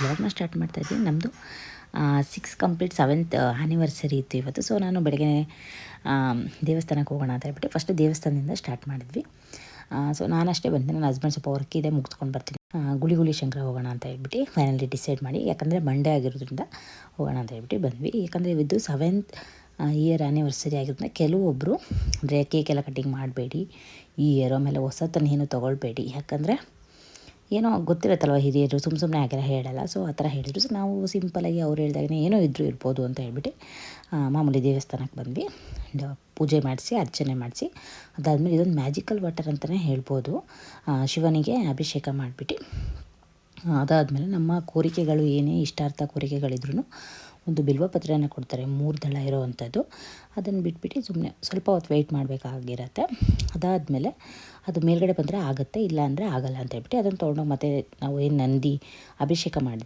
ವ್ಲಾಗ್ನ ಸ್ಟಾರ್ಟ್ ಮಾಡ್ತಾಯಿದ್ದೀನಿ. ನಮ್ಮದು 6 ಕಂಪ್ಲೀಟ್ 7th ಆ್ಯನಿವರ್ಸರಿ ಇತ್ತು ಇವತ್ತು. ಸೊ ನಾನು ಬೆಳಗ್ಗೆ ದೇವಸ್ಥಾನಕ್ಕೆ ಹೋಗೋಣ ಅಂತ ಹೇಳ್ಬಿಟ್ಟು ಫಸ್ಟ್ ದೇವಸ್ಥಾನದಿಂದ ಸ್ಟಾರ್ಟ್ ಮಾಡಿದ್ವಿ. ಸೊ ನಾನಷ್ಟೇ ಬಂದೆ, ನನ್ನ ಹಸ್ಬೆಂಡ್ ಸ್ವಲ್ಪ ವರ್ಕ್ ಇದೆ, ಮುಗಿಸ್ಕೊಂಡು ಬರ್ತೀನಿ. ಗುಳಿ ಶಂಕರ ಹೋಗೋಣ ಅಂತ ಹೇಳ್ಬಿಟ್ಟು ಫೈನಲಿ ಡಿಸೈಡ್ ಮಾಡಿ, ಯಾಕಂದರೆ ಮಂಡೇ ಆಗಿರೋದ್ರಿಂದ ಹೋಗೋಣ ಅಂತ ಹೇಳ್ಬಿಟ್ಟು ಬಂದ್ವಿ. ಯಾಕಂದರೆ ಇದು 7th ಇಯರ್ ಆ್ಯನಿವರ್ಸರಿ ಆಗಿರೋದ್ರಿಂದ ಕೆಲವೊಬ್ಬರು ಅಂದರೆ ಕೇಕ್ ಎಲ್ಲ ಕಟ್ಟಿಂಗ್ ಮಾಡಬೇಡಿ ಈ ಇಯರ್, ಆಮೇಲೆ ಹೊಸತನ್ನೇನು ತೊಗೊಳ್ಬೇಡಿ, ಯಾಕಂದರೆ ಏನೋ ಗೊತ್ತಿರುತ್ತಲ್ವ ಹಿರಿಯರು ಸುಮ್ಮನೆ ಹಾಗೆಲ್ಲ ಹೇಳಲ್ಲ. ಸೊ ಆ ಥರ ಹೇಳಿದ್ರು. ಸೊ ನಾವು ಸಿಂಪಲಾಗಿ ಅವ್ರು ಹೇಳಿದಾಗನೇ ಏನೋ ಇರ್ಬೋದು ಅಂತ ಹೇಳ್ಬಿಟ್ಟು ಮಾಮೂಲಿ ದೇವಸ್ಥಾನಕ್ಕೆ ಬಂದ್ವಿ. ಪೂಜೆ ಮಾಡಿಸಿ ಅರ್ಚನೆ ಮಾಡಿಸಿ ಅದಾದಮೇಲೆ ಇದೊಂದು ಮ್ಯಾಜಿಕಲ್ ವಾಟರ್ ಅಂತಲೇ ಹೇಳ್ಬೋದು. ಶಿವನಿಗೆ ಅಭಿಷೇಕ ಮಾಡಿಬಿಟ್ಟು ಅದಾದಮೇಲೆ ನಮ್ಮ ಕೋರಿಕೆಗಳು ಏನೇ ಇಷ್ಟಾರ್ಥ ಕೋರಿಕೆಗಳಿದ್ರೂ ಒಂದು ಬಿಲ್ವಪತ್ರೆಯನ್ನು ಕೊಡ್ತಾರೆ, 3 ದಳ ಇರೋವಂಥದ್ದು. ಅದನ್ನು ಬಿಟ್ಬಿಟ್ಟು ಸುಮ್ಮನೆ ಸ್ವಲ್ಪ ಹೊತ್ತು ವೆಯ್ಟ್ ಮಾಡಬೇಕಾಗಿರತ್ತೆ. ಅದಾದಮೇಲೆ ಅದು ಮೇಲ್ಗಡೆ ಬಂದರೆ ಆಗುತ್ತೆ, ಇಲ್ಲ ಅಂದರೆ ಆಗಲ್ಲ ಅಂತ ಹೇಳ್ಬಿಟ್ಟು ಅದನ್ನು ತೊಗೊಂಡೋಗಿ ಮತ್ತೆ ನಾವು ಏನು ನಂದಿ ಅಭಿಷೇಕ ಮಾಡಿದ್ವಿ